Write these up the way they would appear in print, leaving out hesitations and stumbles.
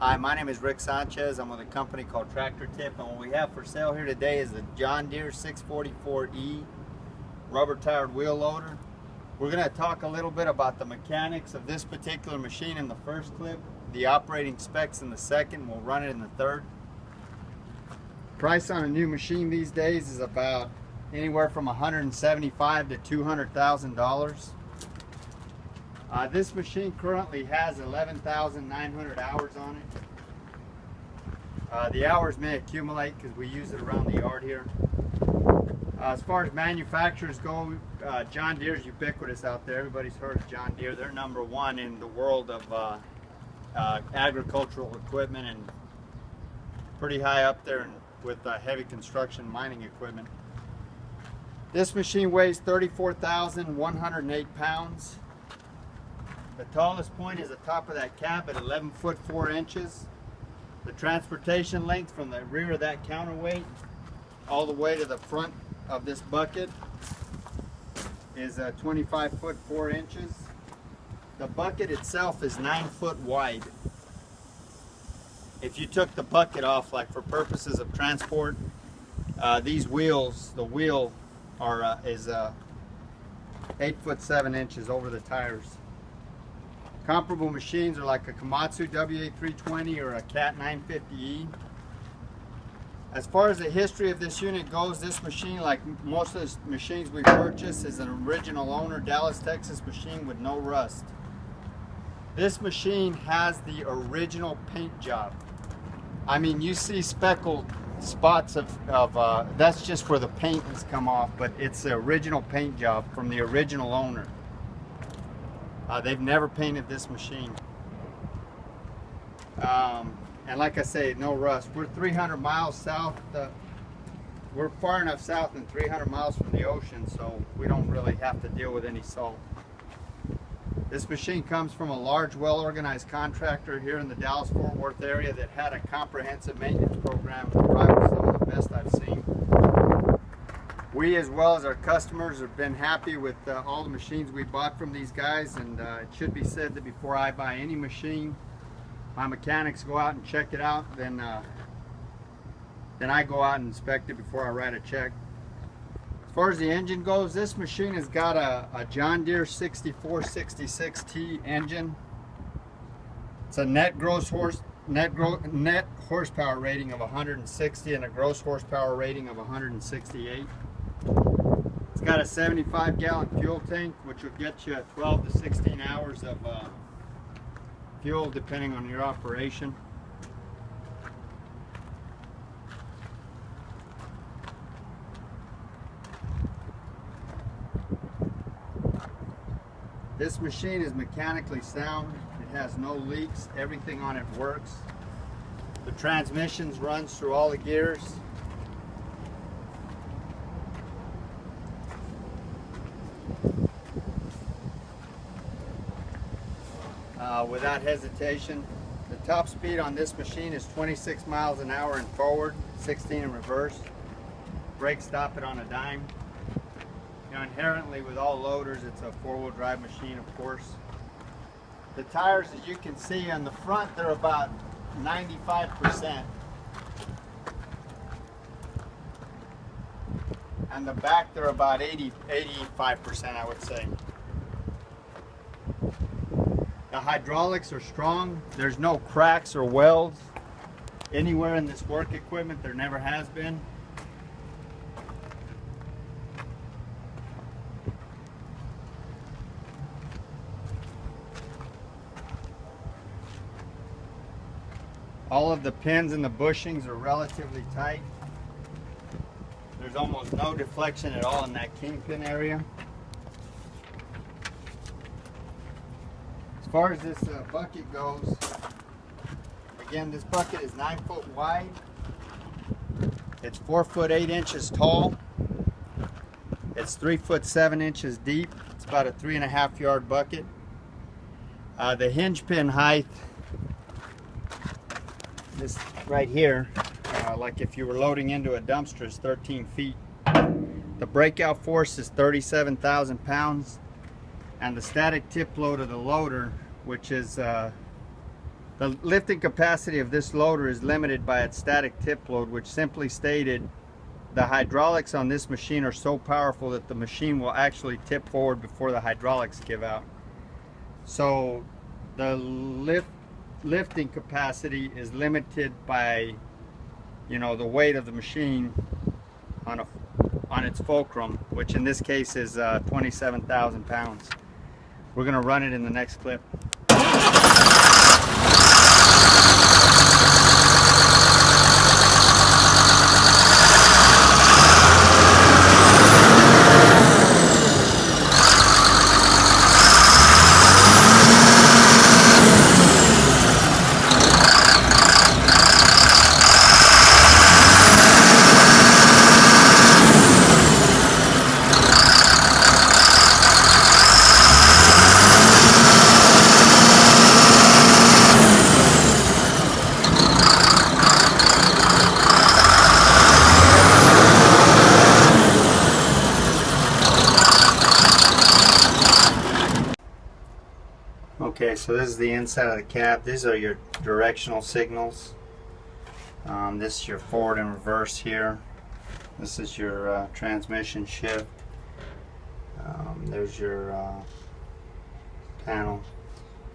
Hi, my name is Rick Sanchez. I'm with a company called Tractor Tip, and what we have for sale here today is the John Deere 644E rubber tired wheel loader. We're going to talk a little bit about the mechanics of this particular machine in the first clip, the operating specs in the second. We'll run it in the third. Price on a new machine these days is about anywhere from $175,000 to $200,000. This machine currently has 11,900 hours on it. The hours may accumulate because we use it around the yard here. As far as manufacturers go, John Deere is ubiquitous out there. Everybody's heard of John Deere. They're #1 in the world of agricultural equipment and pretty high up there with heavy construction mining equipment. This machine weighs 34,108 pounds. The tallest point is the top of that cab at 11 foot 4 inches. The transportation length from the rear of that counterweight all the way to the front of this bucket is 25 foot 4 inches. The bucket itself is 9 foot wide. If you took the bucket off, like for purposes of transport, these wheels, the wheel is 8 foot 7 inches over the tires. Comparable machines are like a Komatsu WA320 or a Cat 950E. As far as the history of this unit goes, this machine, like most of the machines we purchase, is an original owner Dallas, Texas machine with no rust. This machine has the original paint job. I mean, you see speckled spots of that's just where the paint has come off, but it's the original paint job from the original owner. They've never painted this machine. And like I say, no rust. We're 300 miles south. We're far enough south and 300 miles from the ocean, so we don't really have to deal with any salt. This machine comes from a large, well-organized contractor here in the Dallas-Fort Worth area that had a comprehensive maintenance program and probably some of the best I've seen. We, as well as our customers, have been happy with all the machines we bought from these guys, and it should be said that before I buy any machine, my mechanics go out and check it out, then I go out and inspect it before I write a check. As far as the engine goes, this machine has got a John Deere 6466T engine. It's a net horsepower rating of 160 and a gross horsepower rating of 168. It's got a 75-gallon fuel tank, which will get you 12 to 16 hours of fuel depending on your operation. This machine is mechanically sound. It has no leaks. Everything on it works. The transmissions runs through all the gears. Without hesitation. The top speed on this machine is 26 miles an hour in forward, 16 in reverse. Brake stop it on a dime. You know, inherently with all loaders, it's a four-wheel drive machine, of course. The tires, as you can see on the front, they're about 95%. And the back, they're about 85%, I would say. The hydraulics are strong. There's no cracks or welds anywhere in this work equipment. There never has been. All of the pins and the bushings are relatively tight. There's almost no deflection at all in that kingpin area. As far as this bucket goes, again, this bucket is 9 foot wide. It's 4 foot 8 inches tall. It's 3 foot 7 inches deep. It's about a 3.5 yard bucket. The hinge pin height, this right here, like if you were loading into a dumpster, is 13 feet. The breakout force is 37,000 pounds, and the static tip load of the loader, which is The lifting capacity of this loader is limited by its static tip load, which simply stated, the hydraulics on this machine are so powerful that the machine will actually tip forward before the hydraulics give out. So the lifting capacity is limited by, you know, the weight of the machine on its fulcrum, which in this case is 27,000 pounds. We're going to run it in the next clip. Okay, so this is the inside of the cab. These are your directional signals. This is your forward and reverse here. This is your transmission shift. There's your panel,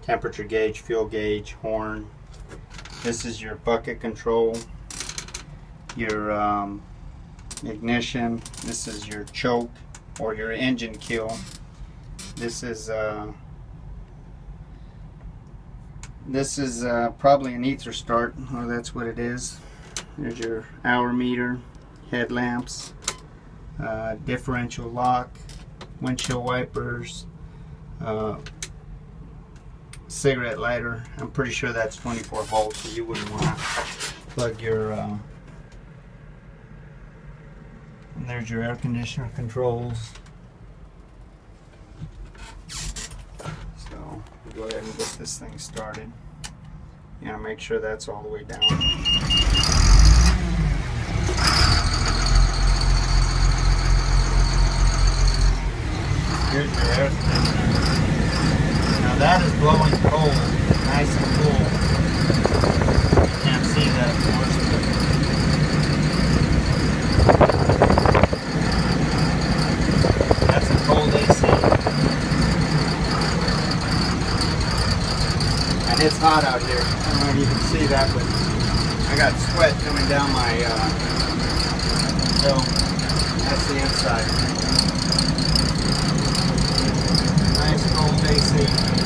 temperature gauge, fuel gauge, horn. This is your bucket control, your ignition. This is your choke or your engine kill. This is probably an ether start. Oh, that's what it is. There's your hour meter, headlamps, differential lock, windshield wipers, cigarette lighter. I'm pretty sure that's 24 volts, so you wouldn't want to plug your and there's your air conditioner controls. So we'll go ahead and get this thing started. Yeah, make sure that's all the way down. Here's your air conditioner. Now that is blowing cold, nice and cool. You can't see that, of course. That's a cold AC. And it's hot out here. I don't know if you can see that, but I got sweat coming down my film. That's the inside. Nice cold AC.